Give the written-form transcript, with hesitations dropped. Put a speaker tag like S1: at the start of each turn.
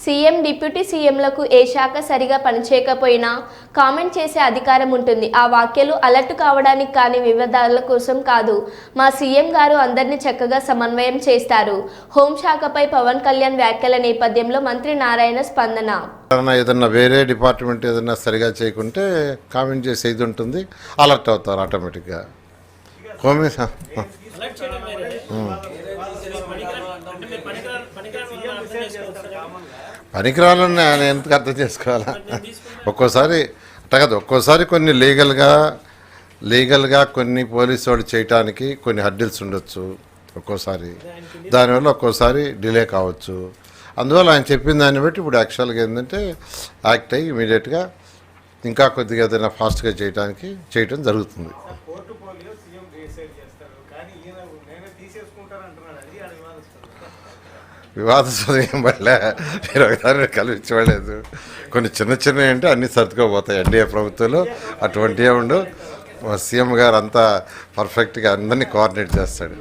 S1: CM deputy సీఎంలకు ఏ శాఖ సరిగా పనిచేయకపోయినా comment చేసే అధికారం ఉంటుంది. ఆ వ్యాఖ్యలు అలర్ట్ కావడానికి కానీ వివాదాల కోసం కాదు. మా సీఎం గారు అందరినీ చక్కగా సమన్వయం చేస్తారు. హోంశాఖపై పవన్ కళ్యాణ్ వ్యాఖ్యల నేపథ్యంలో మంత్రి నారాయణ స్పందన.
S2: ఏదన్నా వేరే డిపార్ట్మెంట్ ఏదన్నా సరిగా చేయకుంటే కామెంట్ చేసే ఇది ఉంటుంది, అలర్ట్ అవుతారు ఆటోమేటిక్గా. పనికిరాలని నేను ఎందుకు అర్థం చేసుకోవాలా? ఒక్కోసారి అట్ట కదా, ఒక్కోసారి కొన్ని లీగల్గా కొన్ని పోలీసు వాళ్ళు చేయటానికి కొన్ని హర్డిల్స్ ఉండొచ్చు. ఒక్కోసారి దానివల్ల ఒక్కోసారి డిలే కావచ్చు. అందువల్ల ఆయన చెప్పిన దాన్ని బట్టి ఇప్పుడు యాక్చువల్గా ఏంటంటే యాక్ట్ అయ్యి ఇమీడియట్గా ఇంకా కొద్దిగా ఏదైనా ఫాస్ట్గా చేయటం జరుగుతుంది. వివాదాస్పదం వల్ల మీరు ఒకసారి కల్పించలేదు. కొన్ని చిన్న అంటే అన్నీ సర్దుకోపోతాయి. ఎన్డీఏ ప్రభుత్వంలో అటువంటివే ఉండవు. సీఎం గారు అంతా పర్ఫెక్ట్గా అందరినీ కోఆర్డినేట్ చేస్తాడు.